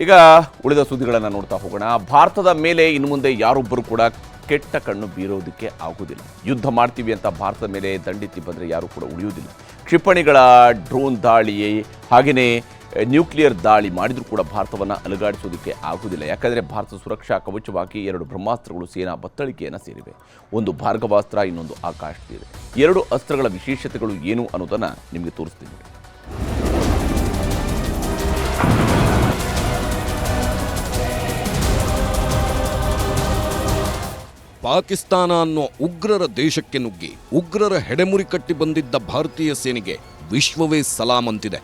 ಈಗ ಉಳಿದ ಸುದ್ದಿಗಳನ್ನು ನೋಡ್ತಾ ಹೋಗೋಣ. ಭಾರತದ ಮೇಲೆ ಇನ್ನು ಮುಂದೆ ಯಾರೊಬ್ಬರು ಕೂಡ ಕೆಟ್ಟ ಕಣ್ಣು ಬೀರೋದಕ್ಕೆ ಆಗುವುದಿಲ್ಲ. ಯುದ್ಧ ಮಾಡ್ತೀವಿ ಅಂತ ಭಾರತದ ಮೇಲೆ ದಂಡೆತ್ತಿ ಬಂದರೆ ಯಾರೂ ಕೂಡ ಉಳಿಯುವುದಿಲ್ಲ. ಕ್ಷಿಪಣಿಗಳ ಡ್ರೋನ್ ದಾಳಿ ಹಾಗೆಯೇ ನ್ಯೂಕ್ಲಿಯರ್ ದಾಳಿ ಮಾಡಿದರೂ ಕೂಡ ಭಾರತವನ್ನು ಅಲುಗಾಡಿಸೋದಕ್ಕೆ ಆಗುವುದಿಲ್ಲ. ಯಾಕಂದರೆ ಭಾರತ ಸುರಕ್ಷಾ ಕವಚವಾಗಿ 2 ಬ್ರಹ್ಮಾಸ್ತ್ರಗಳು ಸೇನಾ ಬತ್ತಳಿಕೆಯನ್ನು ಸೇರಿವೆ. ಒಂದು ಭಾರ್ಗವಾಸ್ತ್ರ, ಇನ್ನೊಂದು ಆಕಾಶ ತೀರ. 2 ಅಸ್ತ್ರಗಳ ವಿಶೇಷತೆಗಳು ಏನು ಅನ್ನೋದನ್ನು ನಿಮಗೆ ತೋರಿಸ್ತೀನಿ. ಪಾಕಿಸ್ತಾನ ಅನ್ನೋ ಉಗ್ರರ ದೇಶಕ್ಕೆ ನುಗ್ಗಿ ಉಗ್ರರ ಹೆಡೆಮುರಿ ಕಟ್ಟಿ ಬಂದಿದ್ದ ಭಾರತೀಯ ಸೇನೆಗೆ ವಿಶ್ವವೇ ಸಲಾಂ ಅಂತಿದೆ.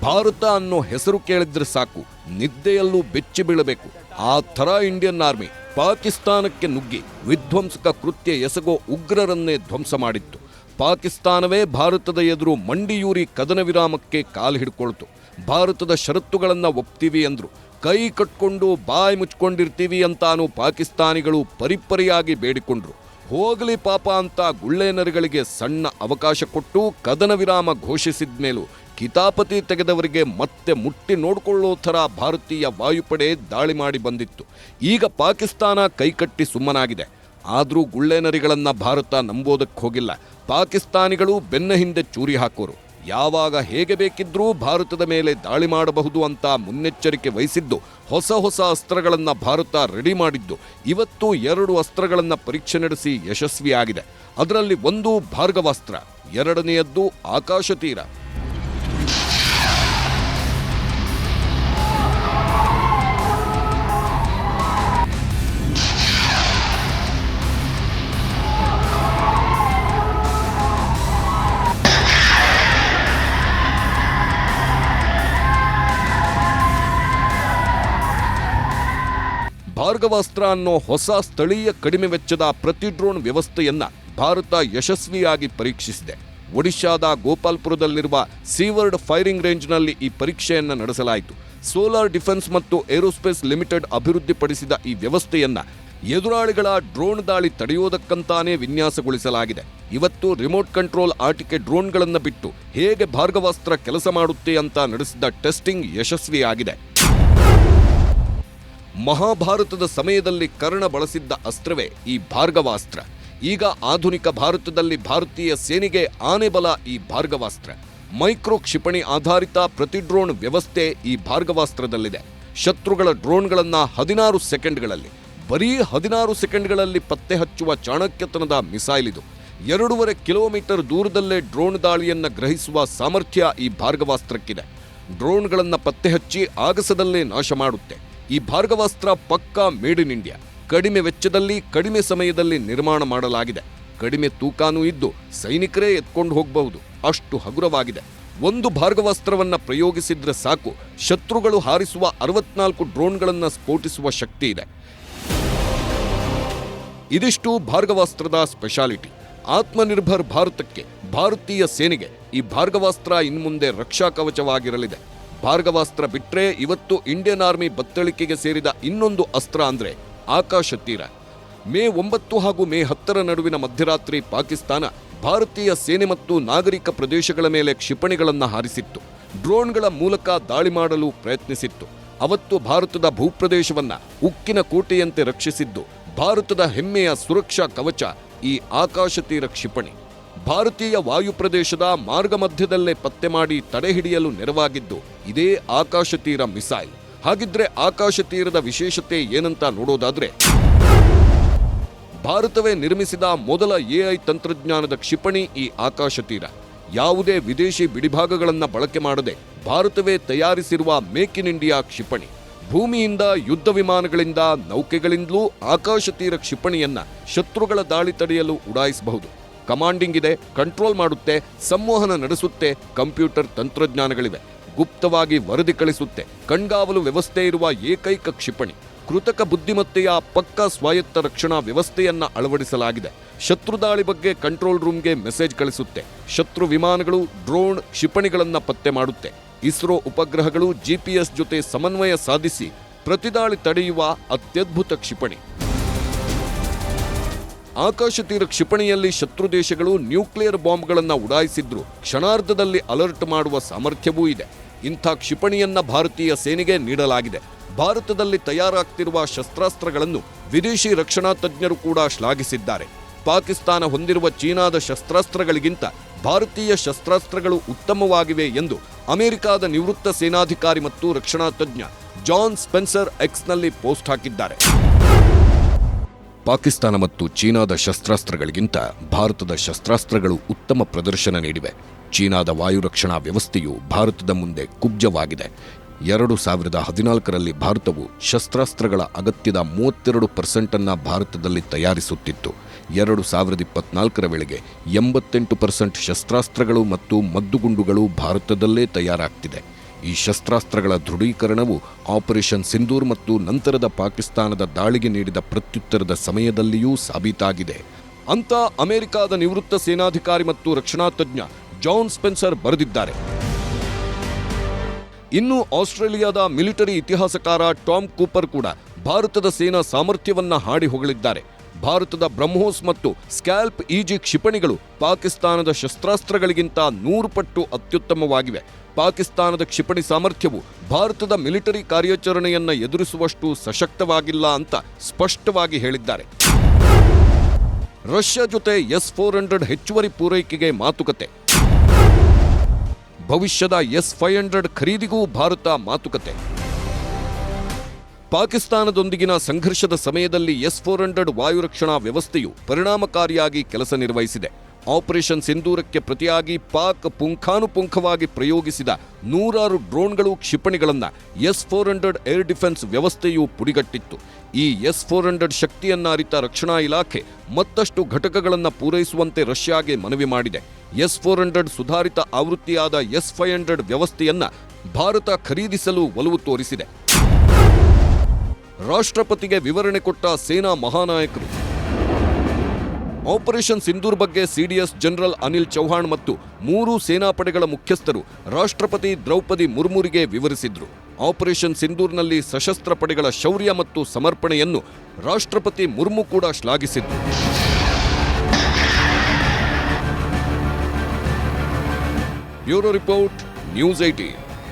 ಭಾರತ ಅನ್ನೋ ಹೆಸರು ಕೇಳಿದ್ರೆ ಸಾಕು ನಿದ್ದೆಯಲ್ಲೂ ಬೆಚ್ಚಿ ಬೀಳಬೇಕು. ಆ ಥರ ಇಂಡಿಯನ್ ಆರ್ಮಿ ಪಾಕಿಸ್ತಾನಕ್ಕೆ ನುಗ್ಗಿ ವಿಧ್ವಂಸಕ ಕೃತ್ಯ ಎಸಗೋ ಉಗ್ರರನ್ನೇ ಧ್ವಂಸ ಮಾಡಿತ್ತು. ಪಾಕಿಸ್ತಾನವೇ ಭಾರತದ ಎದುರು ಮಂಡಿಯೂರಿ ಕದನ ವಿರಾಮಕ್ಕೆ ಕಾಲು ಹಿಡ್ಕೊಳ್ತು. ಭಾರತದ ಷರತ್ತುಗಳನ್ನು ಒಪ್ತೀವಿ ಅಂದ್ರು. ಕೈ ಕಟ್ಕೊಂಡು ಬಾಯಿ ಮುಚ್ಕೊಂಡಿರ್ತೀವಿ ಅಂತಾನು ಪಾಕಿಸ್ತಾನಿಗಳು ಪರಿಪರಿಯಾಗಿ ಬೇಡಿಕೊಂಡ್ರು. ಹೋಗಲಿ ಪಾಪ ಅಂತ ಗುಳ್ಳೇನರಿಗಳಿಗೆ ಸಣ್ಣ ಅವಕಾಶ ಕೊಟ್ಟು ಕದನ ವಿರಾಮ ಘೋಷಿಸಿದ ಮೇಲೂ ಕಿತಾಪತಿ ತೆಗೆದವರಿಗೆ ಮತ್ತೆ ಮುಟ್ಟಿ ನೋಡ್ಕೊಳ್ಳೋ ಥರ ಭಾರತೀಯ ವಾಯುಪಡೆ ದಾಳಿ ಮಾಡಿ ಬಂದಿತ್ತು. ಈಗ ಪಾಕಿಸ್ತಾನ ಕೈಕಟ್ಟಿ ಸುಮ್ಮನಾಗಿದೆ. ಆದರೂ ಗುಳ್ಳೇನರಿಗಳನ್ನ ಭಾರತ ನಂಬೋದಕ್ಕೆ ಹೋಗಿಲ್ಲ. ಪಾಕಿಸ್ತಾನಿಗಳು ಬೆನ್ನ ಹಿಂದೆ ಚೂರಿ ಹಾಕೋರು. ಯಾವಾಗ ಹೇಗೆ ಬೇಕಿದ್ರೂ ಭಾರತದ ಮೇಲೆ ದಾಳಿ ಮಾಡಬಹುದು ಅಂತ ಮುನ್ನೆಚ್ಚರಿಕೆ ವಹಿಸಿದ್ದು, ಹೊಸ ಅಸ್ತ್ರಗಳನ್ನು ಭಾರತ ರೆಡಿ ಮಾಡಿದ್ದು. ಇವತ್ತು 2 ಅಸ್ತ್ರಗಳನ್ನು ಪರೀಕ್ಷೆ ನಡೆಸಿ ಯಶಸ್ವಿಯಾಗಿದೆ. ಅದರಲ್ಲಿ ಒಂದು ಭಾರ್ಗವಾಸ್ತ್ರ, ಎರಡನೆಯದ್ದು ಆಕಾಶ ತೀರ. ಭಾರ್ಗವಾಸ್ತ್ರ ಅನ್ನೋ ಹೊಸ ಸ್ಥಳೀಯ ಕಡಿಮೆ ವೆಚ್ಚದ ಪ್ರತಿ ಡ್ರೋನ್ ವ್ಯವಸ್ಥೆಯನ್ನ ಭಾರತ ಯಶಸ್ವಿಯಾಗಿ ಪರೀಕ್ಷಿಸಿದೆ. ಒಡಿಶಾದ ಗೋಪಾಲ್ಪುರದಲ್ಲಿರುವ ಸೀವರ್ಡ್ ಫೈರಿಂಗ್ ರೇಂಜ್ನಲ್ಲಿ ಈ ಪರೀಕ್ಷೆಯನ್ನು ನಡೆಸಲಾಯಿತು. ಸೋಲಾರ್ ಡಿಫೆನ್ಸ್ ಮತ್ತು ಏರೋಸ್ಪೇಸ್ ಲಿಮಿಟೆಡ್ ಅಭಿವೃದ್ಧಿಪಡಿಸಿದ ಈ ವ್ಯವಸ್ಥೆಯನ್ನ ಎದುರಾಳಿಗಳ ಡ್ರೋನ್ ದಾಳಿ ತಡೆಯೋದಕ್ಕಂತಾನೇ ವಿನ್ಯಾಸಗೊಳಿಸಲಾಗಿದೆ. ಇವತ್ತು ರಿಮೋಟ್ ಕಂಟ್ರೋಲ್ ಆಟಿಕೆ ಡ್ರೋನ್ಗಳನ್ನು ಬಿಟ್ಟು ಹೇಗೆ ಭಾರ್ಗವಾಸ್ತ್ರ ಕೆಲಸ ಮಾಡುತ್ತೆ ಅಂತ ನಡೆಸಿದ ಟೆಸ್ಟಿಂಗ್ ಯಶಸ್ವಿಯಾಗಿದೆ. ಮಹಾಭಾರತದ ಸಮಯದಲ್ಲಿ ಕರ್ಣ ಬಳಸಿದ್ದ ಅಸ್ತ್ರವೇ ಈ ಭಾರ್ಗವಾಸ್ತ್ರ. ಈಗ ಆಧುನಿಕ ಭಾರತದಲ್ಲಿ ಭಾರತೀಯ ಸೇನೆಗೆ ಆನೆಬಲ ಈ ಭಾರ್ಗವಾಸ್ತ್ರ. ಮೈಕ್ರೋ ಕ್ಷಿಪಣಿ ಆಧಾರಿತ ಪ್ರತಿ ಡ್ರೋನ್ ವ್ಯವಸ್ಥೆ ಈ ಭಾರ್ಗವಾಸ್ತ್ರದಲ್ಲಿದೆ. ಶತ್ರುಗಳ ಡ್ರೋನ್ಗಳನ್ನು 16 ಸೆಕೆಂಡ್ಗಳಲ್ಲಿ, ಬರೀ 16 ಸೆಕೆಂಡ್ಗಳಲ್ಲಿ ಪತ್ತೆ ಹಚ್ಚುವ ಚಾಣಕ್ಯತನದ ಮಿಸೈಲ್ ಇದು. 2.5 ಕಿಲೋಮೀಟರ್ ದೂರದಲ್ಲೇ ಡ್ರೋನ್ ದಾಳಿಯನ್ನು ಗ್ರಹಿಸುವ ಸಾಮರ್ಥ್ಯ ಈ ಭಾರ್ಗವಾಸ್ತ್ರಕ್ಕಿದೆ. ಡ್ರೋನ್ಗಳನ್ನು ಪತ್ತೆ ಹಚ್ಚಿ ಆಗಸದಲ್ಲೇ ನಾಶ ಮಾಡುತ್ತೆ. ಈ ಭಾರ್ಗವಾಸ್ತ್ರ ಪಕ್ಕಾ ಮೇಡ್ ಇನ್ ಇಂಡಿಯಾ. ಕಡಿಮೆ ವೆಚ್ಚದಲ್ಲಿ ಕಡಿಮೆ ಸಮಯದಲ್ಲಿ ನಿರ್ಮಾಣ ಮಾಡಲಾಗಿದೆ. ಕಡಿಮೆ ತೂಕಾನೂ ಇದ್ದು ಸೈನಿಕರೇ ಎತ್ಕೊಂಡು ಹೋಗಬಹುದು, ಅಷ್ಟು ಹಗುರವಾಗಿದೆ. ಒಂದು ಭಾರ್ಗವಾಸ್ತ್ರವನ್ನ ಪ್ರಯೋಗಿಸಿದ್ರೆ ಸಾಕು ಶತ್ರುಗಳು ಹಾರಿಸುವ 64 ಡ್ರೋನ್ಗಳನ್ನು ಸ್ಫೋಟಿಸುವ ಶಕ್ತಿ ಇದೆ. ಇದಿಷ್ಟು ಭಾರ್ಗವಾಸ್ತ್ರದ ಸ್ಪೆಷಾಲಿಟಿ. ಆತ್ಮನಿರ್ಭರ್ ಭಾರತಕ್ಕೆ, ಭಾರತೀಯ ಸೇನೆಗೆ ಈ ಭಾರ್ಗವಾಸ್ತ್ರ ಇನ್ಮುಂದೆ ರಕ್ಷಾ ಕವಚವಾಗಿರಲಿದೆ. ಭಾರ್ಗವಾಸ್ತ್ರ ಬಿಟ್ರೆ ಇವತ್ತು ಇಂಡಿಯನ್ ಆರ್ಮಿ ಬತ್ತಳಿಕೆಗೆ ಸೇರಿದ ಇನ್ನೊಂದು ಅಸ್ತ್ರ ಅಂದ್ರೆ ಆಕಾಶ ತೀರ. ಮೇ 9 ಹಾಗೂ ಮೇ 10 ನಡುವಿನ ಮಧ್ಯರಾತ್ರಿ ಪಾಕಿಸ್ತಾನ ಭಾರತೀಯ ಸೇನೆ ಮತ್ತು ನಾಗರಿಕ ಪ್ರದೇಶಗಳ ಮೇಲೆ ಕ್ಷಿಪಣಿಗಳನ್ನು ಹಾರಿಸಿತ್ತು. ಡ್ರೋನ್ಗಳ ಮೂಲಕ ದಾಳಿ ಮಾಡಲು ಪ್ರಯತ್ನಿಸಿತ್ತು. ಅವತ್ತು ಭಾರತದ ಭೂಪ್ರದೇಶವನ್ನ ಉಕ್ಕಿನ ಕೋಟೆಯಂತೆ ರಕ್ಷಿಸಿದ್ದು ಭಾರತದ ಹೆಮ್ಮೆಯ ಸುರಕ್ಷಾ ಕವಚ ಈ ಆಕಾಶ ತೀರ ಕ್ಷಿಪಣಿ. ಭಾರತೀಯ ವಾಯುಪ್ರದೇಶದ ಮಾರ್ಗ ಮಧ್ಯದಲ್ಲೇ ಪತ್ತೆ ಮಾಡಿ ತಡೆ ಹಿಡಿಯಲು ನೆರವಾಗಿದ್ದು ಇದೇ ಆಕಾಶ ತೀರ ಮಿಸೈಲ್. ಹಾಗಿದ್ರೆ ಆಕಾಶ ತೀರದ ವಿಶೇಷತೆ ಏನಂತ ನೋಡೋದಾದ್ರೆ, ಭಾರತವೇ ನಿರ್ಮಿಸಿದ ಮೊದಲ AI ತಂತ್ರಜ್ಞಾನದ ಕ್ಷಿಪಣಿ ಈ ಆಕಾಶ ತೀರ. ಯಾವುದೇ ವಿದೇಶಿ ಬಿಡಿಭಾಗಗಳನ್ನು ಬಳಕೆ ಮಾಡದೆ ಭಾರತವೇ ತಯಾರಿಸಿರುವ ಮೇಕ್ ಇನ್ ಇಂಡಿಯಾ ಕ್ಷಿಪಣಿ. ಭೂಮಿಯಿಂದ ಯುದ್ಧ ವಿಮಾನಗಳಿಂದ, ನೌಕೆಗಳಿಂದಲೂ ಆಕಾಶ ತೀರ ಕ್ಷಿಪಣಿಯನ್ನ ಶತ್ರುಗಳ ದಾಳಿ ತಡೆಯಲು ಉಡಾಯಿಸಬಹುದು. ಕಮಾಂಡಿಂಗ್ ಇದೆ, ಕಂಟ್ರೋಲ್ ಮಾಡುತ್ತೆ, ಸಂವಹನ ನಡೆಸುತ್ತೆ, ಕಂಪ್ಯೂಟರ್ ತಂತ್ರಜ್ಞಾನಗಳಿವೆ, ಗುಪ್ತವಾಗಿ ವರದಿ ಕಳಿಸುತ್ತೆ. ಕಣ್ಗಾವಲು ವ್ಯವಸ್ಥೆ ಇರುವ ಏಕೈಕ ಕ್ಷಿಪಣಿ. ಕೃತಕ ಬುದ್ಧಿಮತ್ತೆಯ ಪಕ್ಕಾ ಸ್ವಾಯತ್ತ ರಕ್ಷಣಾ ವ್ಯವಸ್ಥೆಯನ್ನ ಅಳವಡಿಸಲಾಗಿದೆ. ಶತ್ರು ದಾಳಿ ಬಗ್ಗೆ ಕಂಟ್ರೋಲ್ ರೂಮ್ಗೆ ಮೆಸೇಜ್ ಕಳಿಸುತ್ತೆ. ಶತ್ರು ವಿಮಾನಗಳು, ಡ್ರೋನ್, ಕ್ಷಿಪಣಿಗಳನ್ನ ಪತ್ತೆ ಮಾಡುತ್ತೆ. ಇಸ್ರೋ ಉಪಗ್ರಹಗಳು GPS ಜೊತೆ ಸಮನ್ವಯ ಸಾಧಿಸಿ ಪ್ರತಿದಾಳಿ ತಡೆಯುವ ಅತ್ಯದ್ಭುತ ಕ್ಷಿಪಣಿ. ಆಕಾಶ ತೀರ ಕ್ಷಿಪಣಿಯಲ್ಲಿ ಶತ್ರು ದೇಶಗಳು ನ್ಯೂಕ್ಲಿಯರ್ ಬಾಂಬ್ಗಳನ್ನು ಉಡಾಯಿಸಿದ್ರು ಕ್ಷಣಾರ್ಧದಲ್ಲಿ ಅಲರ್ಟ್ ಮಾಡುವ ಸಾಮರ್ಥ್ಯವೂ ಇದೆ. ಇಂಥ ಕ್ಷಿಪಣಿಯನ್ನ ಭಾರತೀಯ ಸೇನೆಗೆ ನೀಡಲಾಗಿದೆ. ಭಾರತದಲ್ಲಿ ತಯಾರಾಗ್ತಿರುವ ಶಸ್ತ್ರಾಸ್ತ್ರಗಳನ್ನು ವಿದೇಶಿ ರಕ್ಷಣಾ ತಜ್ಞರು ಕೂಡ ಶ್ಲಾಘಿಸಿದ್ದಾರೆ. ಪಾಕಿಸ್ತಾನ ಹೊಂದಿರುವ ಚೀನಾದ ಶಸ್ತ್ರಾಸ್ತ್ರಗಳಿಗಿಂತ ಭಾರತೀಯ ಶಸ್ತ್ರಾಸ್ತ್ರಗಳು ಉತ್ತಮವಾಗಿವೆ ಎಂದು ಅಮೆರಿಕಾದ ನಿವೃತ್ತ ಸೇನಾಧಿಕಾರಿ ಮತ್ತು ರಕ್ಷಣಾ ತಜ್ಞ ಜಾನ್ ಸ್ಪೆನ್ಸರ್ ಎಕ್ಸ್ನಲ್ಲಿ ಪೋಸ್ಟ್ ಹಾಕಿದ್ದಾರೆ. ಪಾಕಿಸ್ತಾನ ಮತ್ತು ಚೀನಾದ ಶಸ್ತ್ರಾಸ್ತ್ರಗಳಿಗಿಂತ ಭಾರತದ ಶಸ್ತ್ರಾಸ್ತ್ರಗಳು ಉತ್ತಮ ಪ್ರದರ್ಶನ ನೀಡಿವೆ. ಚೀನಾದ ವಾಯುರಕ್ಷಣಾ ವ್ಯವಸ್ಥೆಯು ಭಾರತದ ಮುಂದೆ ಕುಬ್ಜವಾಗಿದೆ. 2014ರಲ್ಲಿ ಭಾರತವು ಶಸ್ತ್ರಾಸ್ತ್ರಗಳ ಅಗತ್ಯದ 32% ಭಾರತದಲ್ಲಿ ತಯಾರಿಸುತ್ತಿತ್ತು. 2024ರ ವೇಳೆಗೆ 88% ಶಸ್ತ್ರಾಸ್ತ್ರಗಳು ಮತ್ತು ಮದ್ದುಗುಂಡುಗಳು ಭಾರತದಲ್ಲೇ ತಯಾರಾಗ್ತಿದೆ. ಈ ಶಸ್ತ್ರಾಸ್ತ್ರಗಳ ದೃಢೀಕರಣವು ಆಪರೇಷನ್ ಸಿಂಧೂರ್ ಮತ್ತು ನಂತರದ ಪಾಕಿಸ್ತಾನದ ದಾಳಿಗೆ ನೀಡಿದ ಪ್ರತ್ಯುತ್ತರದ ಸಮಯದಲ್ಲಿಯೂ ಸಾಬೀತಾಗಿದೆ ಅಂತ ಅಮೆರಿಕಾದ ನಿವೃತ್ತ ಸೇನಾಧಿಕಾರಿ ಮತ್ತು ರಕ್ಷಣಾ ತಜ್ಞ ಜಾನ್ ಸ್ಪೆನ್ಸರ್ ಬರೆದಿದ್ದಾರೆ. ಇನ್ನು ಆಸ್ಟ್ರೇಲಿಯಾದ ಮಿಲಿಟರಿ ಇತಿಹಾಸಕಾರ ಟಾಮ್ ಕೂಪರ್ ಕೂಡ ಭಾರತದ ಸೇನಾ ಸಾಮರ್ಥ್ಯವನ್ನ ಹಾಡಿ ಹೊಗಳಿದ್ದಾರೆ. ಭಾರತದ ಬ್ರಹ್ಮೋಸ್ ಮತ್ತು ಸ್ಕ್ಯಾಲ್ಪ್ ಇಜಿ ಕ್ಷಿಪಣಿಗಳು ಪಾಕಿಸ್ತಾನದ ಶಸ್ತ್ರಾಸ್ತ್ರಗಳಿಗಿಂತ 100 ಪಟ್ಟು ಅತ್ಯುತ್ತಮವಾಗಿವೆ. ಪಾಕಿಸ್ತಾನದ ಕ್ಷಿಪಣಿ ಸಾಮರ್ಥ್ಯವು ಭಾರತದ ಮಿಲಿಟರಿ ಕಾರ್ಯಾಚರಣೆಯನ್ನ ಎದುರಿಸುವಷ್ಟು ಸಶಕ್ತವಾಗಿಲ್ಲ ಅಂತ ಸ್ಪಷ್ಟವಾಗಿ ಹೇಳಿದ್ದಾರೆ. ರಷ್ಯಾ ಜೊತೆ S-400 ಹೆಚ್ಚುವರಿ ಪೂರೈಕೆಗೆ ಮಾತುಕತೆ. ಭವಿಷ್ಯದ S-500 ಖರೀದಿಗೂ ಭಾರತ ಮಾತುಕತೆ. ಪಾಕಿಸ್ತಾನದೊಂದಿಗಿನ ಸಂಘರ್ಷದ ಸಮಯದಲ್ಲಿ S-400 ವಾಯುರಕ್ಷಣಾ ವ್ಯವಸ್ಥೆಯು ಪರಿಣಾಮಕಾರಿಯಾಗಿ ಕೆಲಸ ನಿರ್ವಹಿಸಿದೆ. ಆಪರೇಷನ್ ಸಿಂಧೂರಕ್ಕೆ ಪ್ರತಿಯಾಗಿ ಪಾಕ್ ಪುಂಖಾನುಪುಂಖವಾಗಿ ಪ್ರಯೋಗಿಸಿದ 100 ಡ್ರೋನ್ಗಳು, ಕ್ಷಿಪಣಿಗಳನ್ನು S-400 ಏರ್ ಡಿಫೆನ್ಸ್ ವ್ಯವಸ್ಥೆಯು ಪುಡಿಗಟ್ಟಿತ್ತು. ಈ S-400 ಶಕ್ತಿಯನ್ನ ಅರಿತ ರಕ್ಷಣಾ ಇಲಾಖೆ ಮತ್ತಷ್ಟು ಘಟಕಗಳನ್ನು ಪೂರೈಸುವಂತೆ ರಷ್ಯಾಗೆ ಮನವಿ ಮಾಡಿದೆ. S-400 ಸುಧಾರಿತ ಆವೃತ್ತಿಯಾದ S-500 ವ್ಯವಸ್ಥೆಯನ್ನ ಭಾರತ ಖರೀದಿಸಲು ಒಲವು ತೋರಿಸಿದೆ. ರಾಷ್ಟ್ರಪತಿಗೆ ವಿವರಣೆ ಕೊಟ್ಟ ಸೇನಾ ಮಹಾನಾಯಕರು. ಆಪರೇಷನ್ ಸಿಂಧೂರ್ ಬಗ್ಗೆ ಸಿಡಿಎಸ್ ಜನರಲ್ ಅನಿಲ್ ಚೌಹಾಣ್ ಮತ್ತು 3 ಸೇನಾಪಡೆಗಳ ಮುಖ್ಯಸ್ಥರು ರಾಷ್ಟ್ರಪತಿ ದ್ರೌಪದಿ ಮುರ್ಮುರಿಗೆ ವಿವರಿಸಿದ್ರು. ಆಪರೇಷನ್ ಸಿಂಧೂರ್ನಲ್ಲಿ ಸಶಸ್ತ್ರ ಪಡೆಗಳ ಶೌರ್ಯ ಮತ್ತು ಸಮರ್ಪಣೆಯನ್ನು ರಾಷ್ಟ್ರಪತಿ ಮುರ್ಮು ಕೂಡ ಶ್ಲಾಘಿಸಿದ್ರು. Bureau report, news 18.